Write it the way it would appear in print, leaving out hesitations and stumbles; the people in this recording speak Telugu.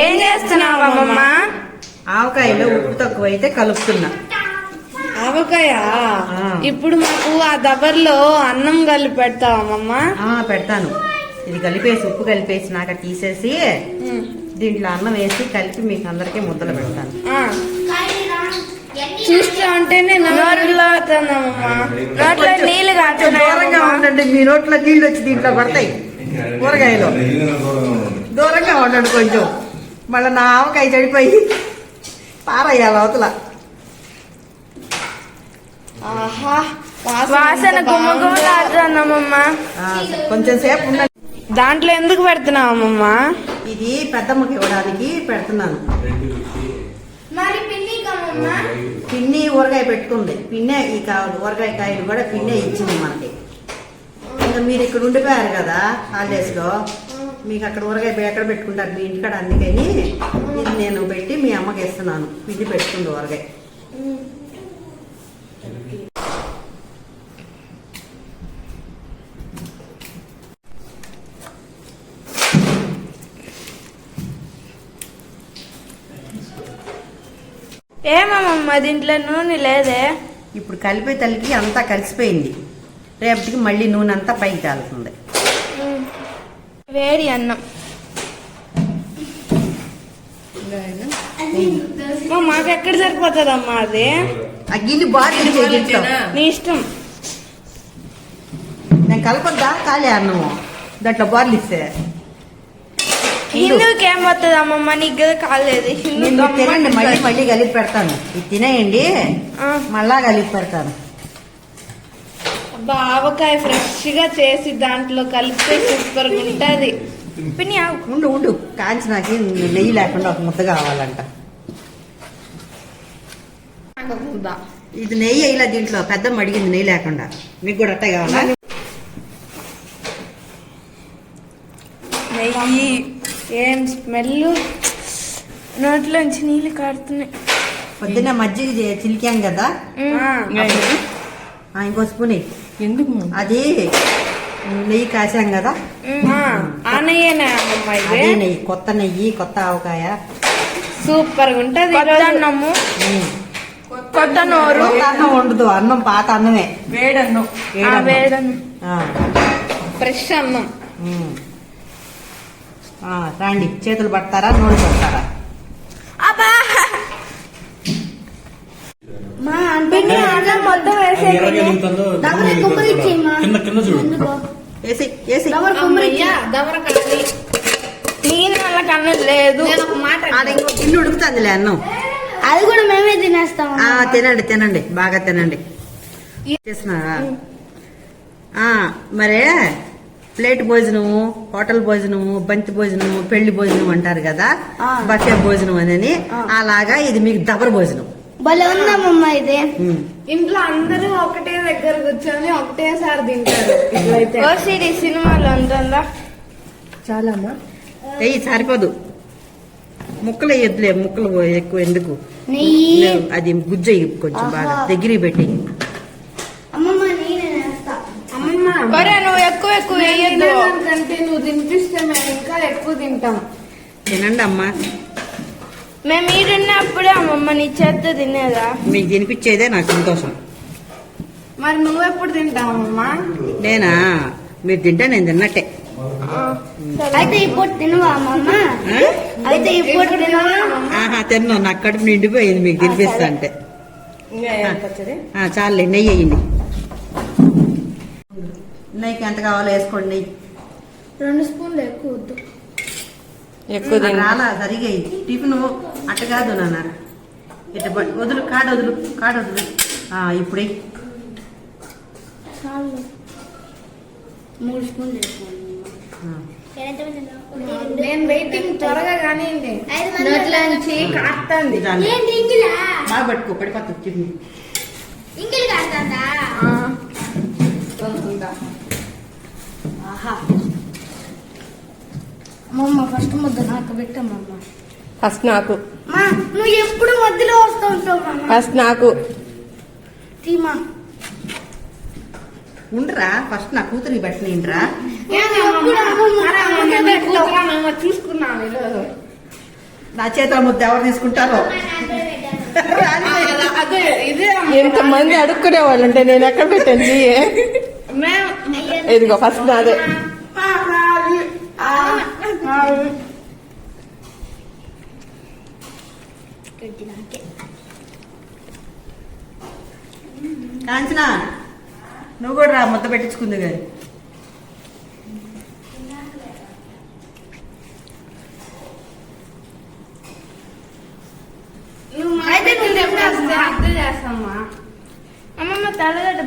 ఏం చేస్తున్నావు అమ్మమ్మ? ఆవకాయలో ఉప్పు తక్కువ అయితే కలుపుతున్నా. ఆవకాయ? ఇప్పుడు మాకు ఆ దబర్లో అన్నం కలిపి పెడతావా అమ్మమ్మ? పెడతాను. ఇది కలిపేసి ఉప్పు కలిపేసి నాక తీసేసి దీంట్లో అన్నం వేసి కలిపి మీకు అందరికీ ముద్దలు పెడతాను. చూస్తూ ఉంటేనే నోట్లో నీళ్ళు దూరంగా ఉండండి, మీ నోట్లో నీళ్ళు వచ్చి దీంట్లో పడతాయి. కూరగాయలు దూరంగా ఉండండి కొంచెం, మళ్ళీ నా ఆవకాయ చెడిపోయి పారయ్యాలి అవతల. వాసన గుమ్మగుమ్మలాడుతున్నామమ్మ. కొంచెం సేపు ఉండండి. దాంట్లో ఎందుకు పెడుతున్నావు అమ్మమ్మ? ఇది పెద్దమ్మకి ఇవ్వడానికి పెడుతున్నాను. పిన్ని ఊరగాయ పెట్టుకుంది, పిన్నే ఈ కావాలి. ఊరగాయ కాయలు కూడా పిన్నే ఇచ్చింది మనకి. ఇంకా మీరు ఇక్కడ ఉండిపోయారు కదా హాలిడేస్ లో, మీకు అక్కడ ఊరగాయ ఎక్కడ పెట్టుకుంటారు మీ ఇంటికాడ, అందుకని ఇది నేను పెట్టి మీ అమ్మకి ఇస్తున్నాను. పిండి పెట్టుకుంది ఊరగాయ. ఏమమ్మమ్మ దీంట్లో నూనె లేదే? ఇప్పుడు కలిపే తల్లికి అంతా కలిసిపోయింది, రేపటికి మళ్ళీ నూనె అంతా పైకి తాగుతుంది. వేడి అన్నం మాకు ఎక్కడ సరిపోతుందమ్మా అది? ఆ గిన్నె బాగా నీ ఇష్టం. నేను కలపద్దా ఖాళీ అన్నము దాంట్లో బార్లు ఇస్తే? హిందూకి ఏం వస్తుంది అమ్మమ్మ? నీకు కదా కాలేదు. తినండి, మళ్ళీ మళ్ళీ కలిపి పెడతాను. ఇది తినేయండి, మళ్ళా కలిపి పెడతాను. ఆవకాయ ఫ్రెష్ గా చేసి దాంట్లో కలిపితే సూపర్ గా ఉంటది. ఉండు ఉండు, కాంచి నాకు నెయ్యి లేకుండా ఒక ముద్ద కావాలంట. ఇది నెయ్యి ఇలా దీంట్లో పెద్దమ్మ అడిగింది నెయ్యి లేకుండా. మీకు కూడా అట్టే కావాలా? నెయ్యి ఏం స్మెల్, నోట్లోంచి నీళ్ళు కారుతున్నాయి. పొద్దున్న మజ్జిగ చిలికాం కదా, ఇంకో స్పూన్ ఎందుకు? అది నెయ్యి కాసాం కదా, అదే నెయ్యి, కొత్త నెయ్యి, కొత్త ఆవకాయ సూపర్ గా ఉంటది. అన్నము కొత్త నోరు. అన్నం వండదు, అన్నం పాత అన్నమే, వేడన్నం. ఫ్రెష్ అన్నం. రండి, చేతులు పడతారా నూనె పడతారా? మొత్తం నేను వల్ల కన్నది లేదు. గిన్నె ఉడుకుతుందిలే అన్నం, అది కూడా మేమే తినేస్తాం. తినండి తినండి, బాగా తినండి. చేస్తున్నారా? మరే ప్లేట్ భోజనము, హోటల్ భోజనము, బంతి భోజనము, పెళ్లి భోజనం అంటారు కదా, బఫే భోజనం అని. అలాగా ఇది మీకు దబర భోజనం. భలే ఉందమ్మా ఇది. ఇంట్లో అందరూ ఒకటే దగ్గర కూర్చొని ఒకటేసారి తింటారు. ఓసిడి సినిమాలో ఉంటుందా? చాలా నెయ్యి సరిపోదు, ముక్కలు వేయద్దులే, ముక్కలు ఎక్కువ ఎందుకు, అది గుజ్జ కొంచెం బాగా దగ్గరికి పెట్టి. నువ్వు ఎక్కువ ఎక్కువ వేయద్దు, ఎందుకంటే నువ్వు తినిపిస్తే మేము ఇంకా ఎక్కువ తింటాం. తినండి అమ్మా. మేము ఈడున్నప్పుడే అమ్మమ్మ నీ చేత్తో తినేదా? మీకు తినిపించేదే నాకు సంతోషం. మరి నువ్వెప్పుడు తింటావమ్మా? నేనా? మీరు తింటే నేను తిన్నట్టే. అయితే ఇప్పుడు తినవా అమ్మమ్మ? అయితే ఇప్పుడు తినవా? తిన్నా, నాకు కడుపు నిండిపోయింది మీకు తినిపిస్తా అంటే. చాలే, నెయ్యి వేయండి. నెయ్యికి ఎంత కావాలో వేసుకోండి. నెయ్యి 2 స్పూన్లు ఎక్కువ వద్దు. ఎక్కువ రాలా సరిగా టిఫిన్ అట్ట కాదు నాన్న, ఇట్ట వదులు, కాడ వదులు, కాడ వదులు. ఇప్పుడు 3 స్పూన్లు. నేను వెయిటింగ్, త్వరగా కానీ కాస్తుంది. బాగా పట్టుకో, పడిపోతుంది టిఫిన్. అమ్మమ్మ ఫస్ట్ ముద్ద నాకు పెట్టమ్మమ్మ. ఫస్ట్ నాకు. నువ్వు ఎప్పుడు మధ్యలో వస్తూ ఉంటావు. ఫస్ట్ నాకు. తీమా ఉండరా, ఫస్ట్ నా కూతురికి పెట్టినరా? చూసుకున్నాను. నా చేతుల ముద్ద ఎవరు తీసుకుంటారో అదే ఇదే ఎంతమంది అడుక్కునే వాళ్ళు ఉంటే నేను ఎక్కడ పెట్టండి ఇదిగో ఫస్ట్ నాదే కాంచన నువ్వు కూడా రా ముద్ద పెట్టించుకుంది కానీ అయితే నువ్వు ఎప్పుడు అర్థం చేస్తామ్మా అమ్మమ్మ తలగడ్డ